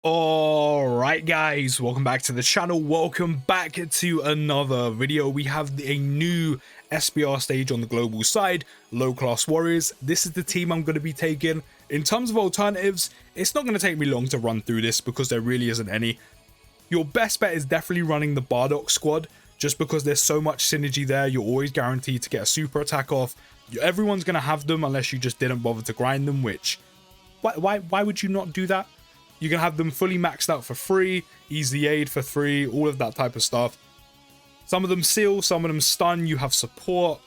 Alright guys, welcome back to the channel. Welcome back to another video. We have a new SBR stage on the global side, Low Class Warriors. This is the team I'm going to be taking. In terms of alternatives, it's not going to take me long to run through this because there really isn't any. Your best bet is definitely running the Bardock squad, just because there's so much synergy there. You're always guaranteed to get a super attack off. Everyone's going to have them unless you just didn't bother to grind them, which why would you not do that? You can have them fully maxed out for free, easy aid for free, all of that type of stuff. Some of them seal, some of them stun, you have support.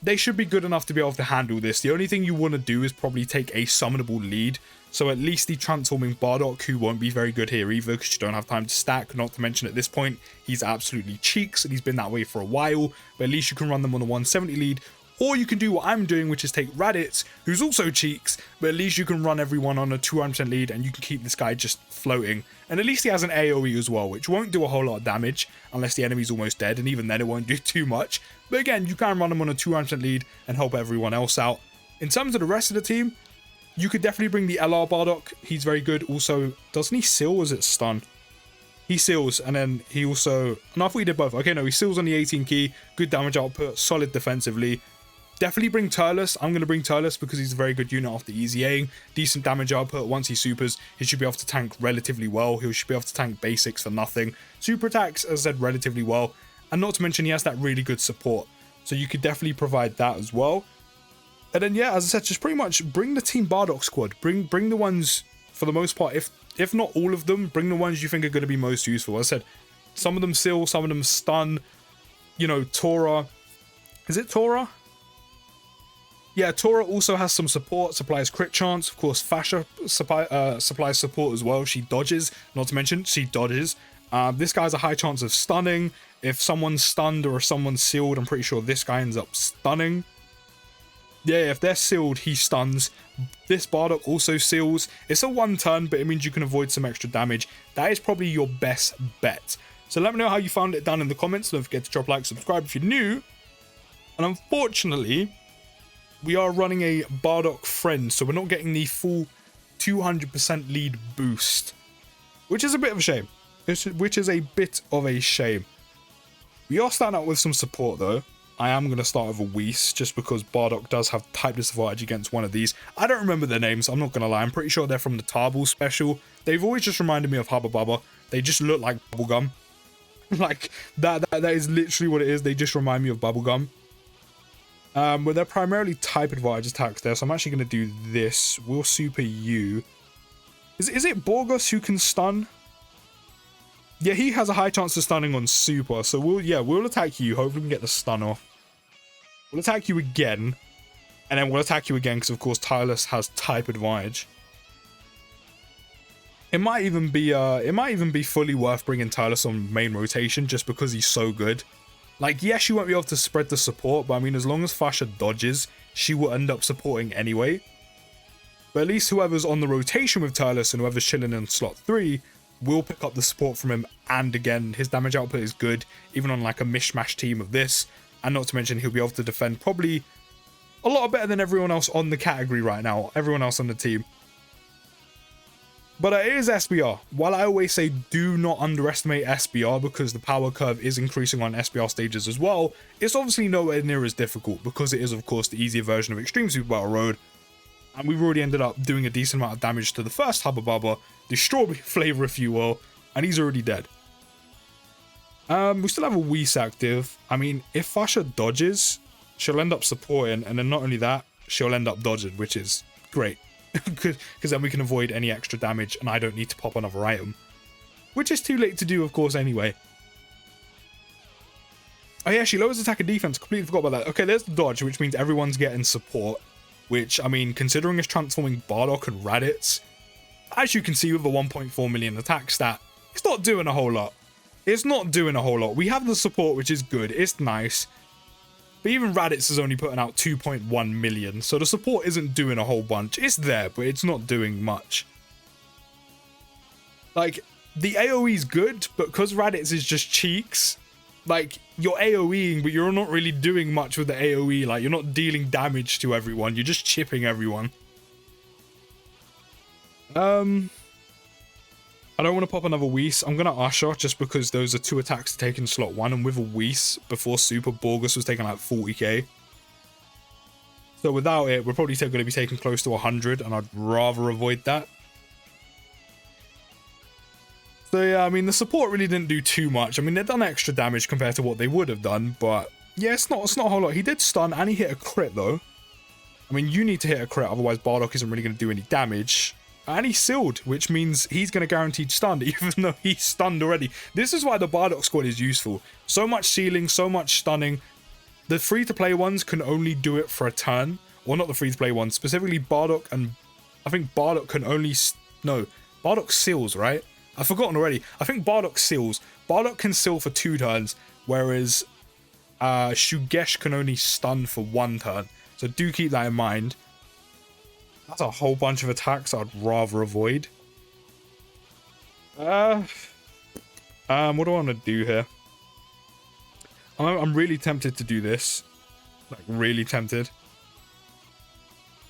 They should be good enough to be able to handle this. The only thing you want to do is probably take a summonable lead. So at least the transforming Bardock, who won't be very good here either because you don't have time to stack. Not to mention at this point, he's absolutely cheeks and he's been that way for a while. But at least you can run them on a 170 lead. Or you can do what I'm doing, which is take RADITZ, who's also cheeks, but at least you can run everyone on a 200% lead and you can keep this guy just floating. And at least he has an AoE as well, which won't do a whole lot of damage unless the enemy's almost dead, and even then it won't do too much. But again, you can run him on a 200% lead and help everyone else out. In terms of the rest of the team, you could definitely bring the LR Bardock. He's very good. Also, doesn't he seal or is it stun? He seals, and then he also... No, I thought he did both. Okay, no, he seals on the 18 key. Good damage output, solid defensively. Definitely bring Turles. I'm going to bring Turles because he's a very good unit after easy Aing. Decent damage output. Once he supers, he should be able to tank relatively well. He should be able to tank basics for nothing. Super attacks, as I said, relatively well. And not to mention, he has that really good support. So you could definitely provide that as well. And then, yeah, as I said, just pretty much bring the Team Bardock squad. Bring the ones, for the most part, if not all of them, bring the ones you think are going to be most useful. As I said, some of them seal, some of them stun. You know, Tora. Is it Tora? Yeah, Tora also has some support, supplies crit chance. Of course, Fascia supplies support as well. She dodges, not to mention, she dodges. This guy has a high chance of stunning. If someone's stunned or if someone's sealed, I'm pretty sure this guy ends up stunning. Yeah, if they're sealed, he stuns. This Bardock also seals. It's a one turn, but it means you can avoid some extra damage. That is probably your best bet. So let me know how you found it down in the comments. Don't forget to drop a like, subscribe if you're new. And unfortunately, we are running a Bardock friend, so we're not getting the full 200% lead boost, which is a bit of a shame. Which is a bit of a shame. We are starting out with some support though. I am going to start with a Whis, just because Bardock does have type disadvantage against one of these. I don't remember their names, I'm not going to lie. I'm pretty sure they're from the Tarball special. They've always just reminded me of Hubba Bubba. They just look like bubblegum. Like, that is literally what it is. They just remind me of bubblegum. But they're primarily type advantage attacks there, so I'm actually going to do this. We'll super you. Is it Borgos who can stun? Yeah, he has a high chance of stunning on super, so we'll attack you. Hopefully we can get the stun off. We'll attack you again, and then we'll attack you again because of course Turles has type advantage. It might even be fully worth bringing Turles on main rotation just because he's so good. Like, yes, you won't be able to spread the support, but I mean, as long as Fascia dodges, she will end up supporting anyway. But at least whoever's on the rotation with Turles and whoever's chilling in slot 3 will pick up the support from him. And again, his damage output is good, even on like a mishmash team of this. And not to mention, he'll be able to defend probably a lot better than everyone else on the category right now, everyone else on the team. But it is SBR. While I always say do not underestimate SBR because the power curve is increasing on SBR stages as well, it's obviously nowhere near as difficult because it is of course the easier version of Extreme Super Battle Road. And we've already ended up doing a decent amount of damage to the first Hubba Bubba, the strawberry flavor if you will, and he's already dead. We still have a Whis active. I mean, if Fascia dodges, she'll end up supporting, and then not only that, she'll end up dodging, which is great. Because then we can avoid any extra damage and I don't need to pop another item. Which is too late to do, of course, anyway. Oh yeah, she lowers attack and defense. Completely forgot about that. Okay, there's the dodge, which means everyone's getting support. Which, I mean, considering it's transforming Bardock and RADITZ, as you can see with the 1.4 million attack stat, it's not doing a whole lot. It's not doing a whole lot. We have the support, which is good. It's nice. But even RADITZ is only putting out 2.1 million, so the support isn't doing a whole bunch. It's there, but it's not doing much. Like, the AoE is good, but because RADITZ is just cheeks, like, you're AoEing, but you're not really doing much with the AoE. Like, you're not dealing damage to everyone, you're just chipping everyone. I don't want to pop another Whis. I'm going to Usher just because those are 2 attacks to take in slot 1. And with a Whis, before Super, Borgus was taking like 40k. So without it, we're probably going to be taking close to 100. And I'd rather avoid that. So yeah, I mean, the support really didn't do too much. I mean, they've done extra damage compared to what they would have done. But yeah, it's not a whole lot. He did stun and he hit a crit though. I mean, you need to hit a crit. Otherwise, Bardock isn't really going to do any damage. And he's sealed, which means he's going to guaranteed stun, even though he's stunned already. This is why the Bardock squad is useful. So much sealing, so much stunning. The free-to-play ones can only do it for a turn. Or not the free-to-play ones. Specifically, Bardock and... I think Bardock can only... No, Bardock seals, right? I've forgotten already. I think Bardock seals. Bardock can seal for 2 turns, whereas Shugesh can only stun for 1 turn. So do keep that in mind. That's a whole bunch of attacks I'd rather avoid. What do I want to do here? I'm really tempted to do this. Like, really tempted.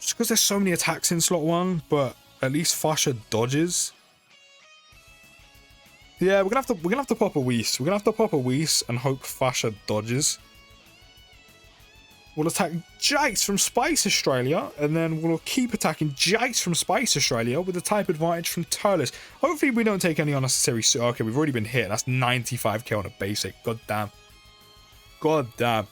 Just because there's so many attacks in slot 1, but at least Fasha dodges. Yeah, we're gonna have to pop a Whis. We're gonna have to pop a Whis and hope Fasha dodges. We'll attack Jax from Spice Australia, and then we'll keep attacking Jax from Spice Australia with a type advantage from Turles. Hopefully we don't take any unnecessary... Okay, we've already been hit. That's 95k on a basic. God damn. God damn.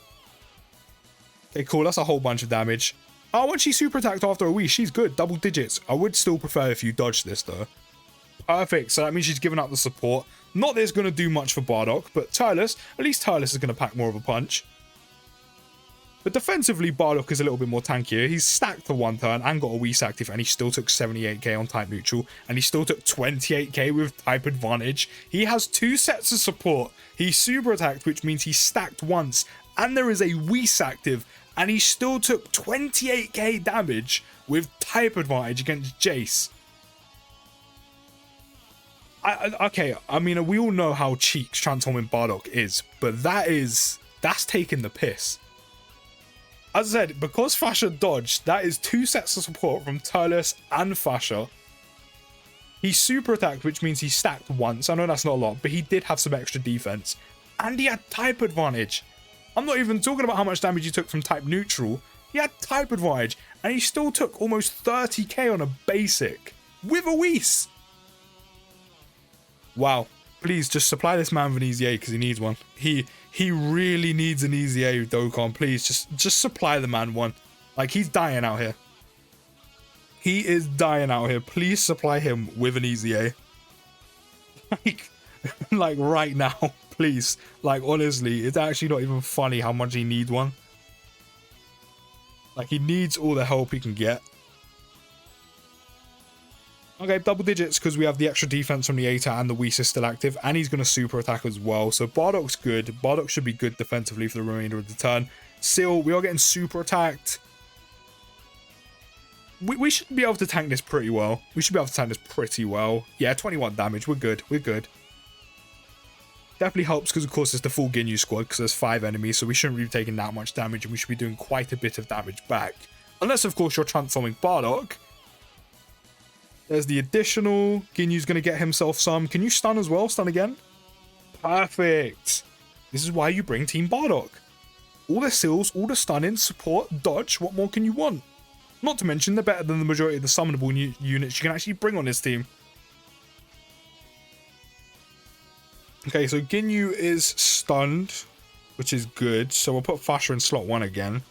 Okay, cool. That's a whole bunch of damage. Oh, when she super attacked after a Whis, she's good. Double digits. I would still prefer if you dodge this, though. Perfect. So that means she's giving up the support. Not that it's going to do much for Bardock, but Turles, at least Turles is going to pack more of a punch. But defensively, Bardock is a little bit more tankier. He's stacked for 1 turn and got a Whis active, and he still took 78k on type neutral, and he still took 28k with type advantage. He has 2 sets of support. He super attacked, which means he stacked once, and there is a Whis active, and he still took 28k damage with type advantage against Jace. Okay, I mean, we all know how Cheeks transforming Bardock is, but that's taking the piss. As I said, because Fasha dodged, that is 2 sets of support from Turles and Fasha. He super attacked, which means he stacked once. I know that's not a lot, but he did have some extra defense. And he had type advantage. I'm not even talking about how much damage he took from type neutral. He had type advantage, and he still took almost 30k on a basic with a Whis. Wow. Please, just supply this man with an easy A because he needs one. He really needs an easy A with Dokkan. Please, just supply the man one. Like, he's dying out here. He is dying out here. Please supply him with an easy A. Like right now, please. Like, honestly, it's actually not even funny how much he needs one. Like, he needs all the help he can get. Okay, double digits because we have the extra defense from the ATA and the Whis is still active, and he's going to super attack as well. So Bardock's good. Bardock should be good defensively for the remainder of the turn. Seal, we are getting super attacked. We should be able to tank this pretty well. Yeah, 21 damage. We're good. We're good. Definitely helps because, of course, it's the full Ginyu squad because there's 5 enemies, so we shouldn't be taking that much damage, and we should be doing quite a bit of damage back. Unless, of course, you're transforming Bardock. There's the additional. Ginyu's going to get himself some. Can you stun as well? Stun again? Perfect. This is why you bring Team Bardock. All the seals, all the stunning, support, dodge. What more can you want? Not to mention, they're better than the majority of the summonable units you can actually bring on this team. Okay, so Ginyu is stunned, which is good. So we'll put Fasha in slot 1 again.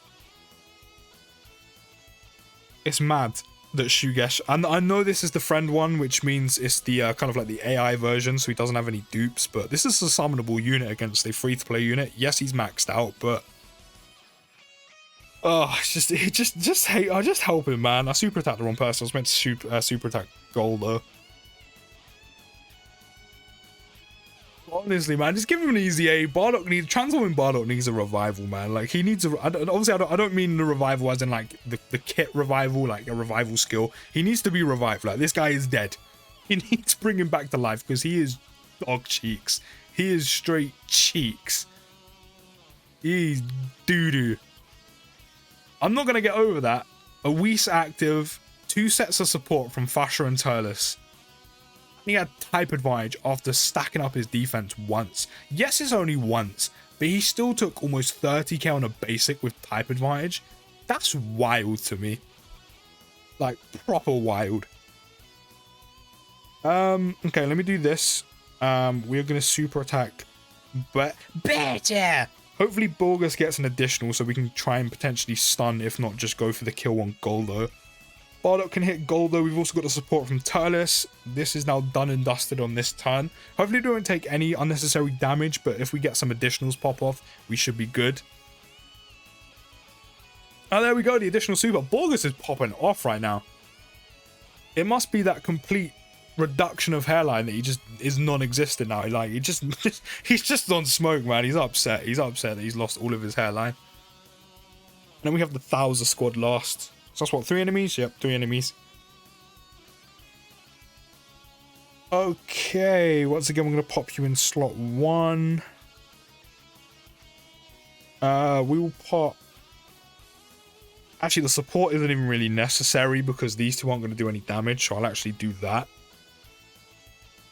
It's mad that Shugesh, and I know this is the friend one, which means it's the kind of like the AI version, so he doesn't have any dupes, but this is a summonable unit against a free-to-play unit. Yes, he's maxed out, but just help him, man. I super attacked the wrong person. I was meant to super attack Gold though. Honestly, man, just give him an easy A. Transforming Bardock needs a revival, man. Like, he needs a... Obviously, I don't mean the revival as in, like, the kit revival, like a revival skill. He needs to be revived. Like, this guy is dead. He needs to bring him back to life because he is dog cheeks. He is straight cheeks. He's doo-doo. I'm not going to get over that. A Whis active, 2 sets of support from Fasha and Turles. he had type advantage after stacking up his defense once. Yes, it's only once, but he still took almost 30k on a basic with type advantage. That's wild to me. Like, proper wild. Okay, let me do this. We're gonna super attack, but better. Hopefully Borgus gets an additional so we can try and potentially stun, if not just go for the kill on Goldo. Bardock can hit Goldo. We've also got the support from Turles. This is now done and dusted on this turn. Hopefully we don't take any unnecessary damage, but if we get some additionals pop off, we should be good. Oh, there we go, the additional super. Borgus is popping off right now. It must be that complete reduction of hairline that he just is non-existent now. Like, he's just on smoke, man. He's upset. He's upset that he's lost all of his hairline. And then we have the Thouser squad last. So that's what, 3 enemies? Yep, 3 enemies. Okay, once again, we're going to pop you in slot 1. We will pop... Actually, the support isn't even really necessary because these two aren't going to do any damage, so I'll actually do that.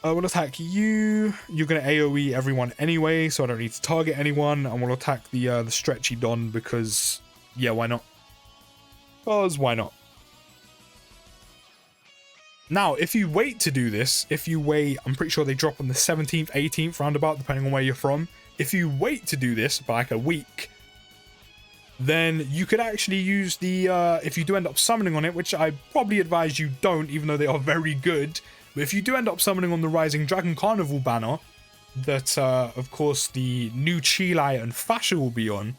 We'll attack you. You're going to AoE everyone anyway, so I don't need to target anyone. And we'll attack the Stretchy Don because, yeah, why not? Because why not? Now, if you wait to do this, if you wait, I'm pretty sure they drop on the 17th, 18th roundabout, depending on where you're from. If you wait to do this by like a week, then you could actually use the, if you do end up summoning on it, which I probably advise you don't, even though they are very good. But if you do end up summoning on the Rising Dragon Carnival banner, that, of course, the new Chilai and Fasha will be on,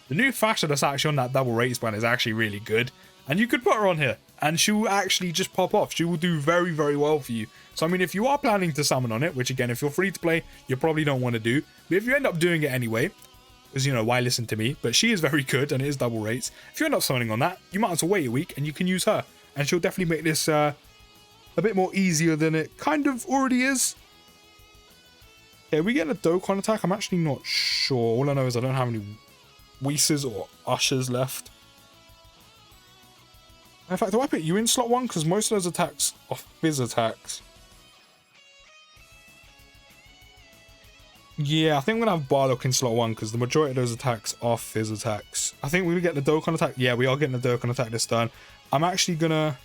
the new Fasha that's actually on that double rates banner is actually really good. And you could put her on here, and she will actually just pop off. She will do very, very well for you. So, I mean, if you are planning to summon on it, which, again, if you're free to play, you probably don't want to do. But if you end up doing it anyway, because, you know, why listen to me? But she is very good, and it is double rates. If you end up summoning on that, you might as well wait a week, and you can use her. And she'll definitely make this, a bit more easier than it kind of already is. Okay, we get a Dokkan attack? I'm actually not sure. All I know is I don't have any Whis or Ushers left. In fact, do I put you in slot 1? Because most of those attacks are Fizz attacks. Yeah, I think I'm going to have Bardock in slot 1 because the majority of those attacks are Fizz attacks. I think we get the Dokkan attack. Yeah, we are getting the Dokkan attack this turn. I'm actually going to...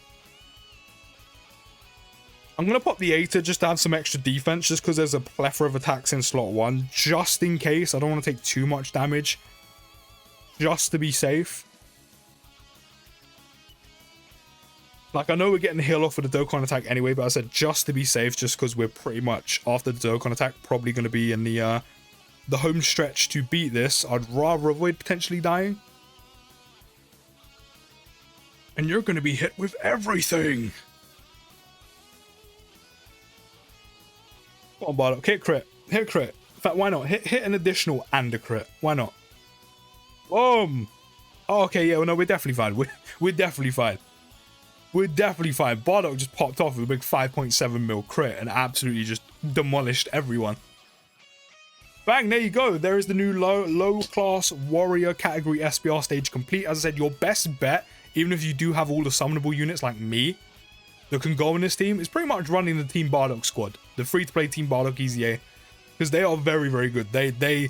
I'm going to pop the Aether just to have some extra defense, just because there's a plethora of attacks in slot 1, just in case. I don't want to take too much damage, just to be safe. Like, I know we're getting the heal off with the Dokkan attack anyway, but I said just to be safe, just because we're pretty much, after the Dokkan attack, probably going to be in the home stretch to beat this. I'd rather avoid potentially dying. And you're going to be hit with everything. Come on, Bardock. Hit crit. Hit crit. In fact, why not? Hit an additional and a crit. Why not? Boom. Oh, okay, yeah, well, no, we're definitely fine. We're definitely fine. We're definitely fine. Bardock just popped off with a big 5.7 mil crit and absolutely just demolished everyone. Bang, there you go. There is the new low class warrior category SBR stage complete. As I said, your best bet, even if you do have all the summonable units like me, that can go in this team, is pretty much running the Team Bardock squad. The free-to-play Team Bardock EZA. Because they are very, very good. They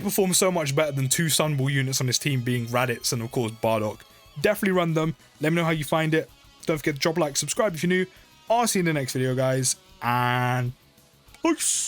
perform so much better than 2 summonable units on this team, being RADITZ and, of course, Bardock. Definitely run them. Let me know how you find it. Don't forget to drop a like, subscribe if you're new. I'll see you in the next video, guys. And peace.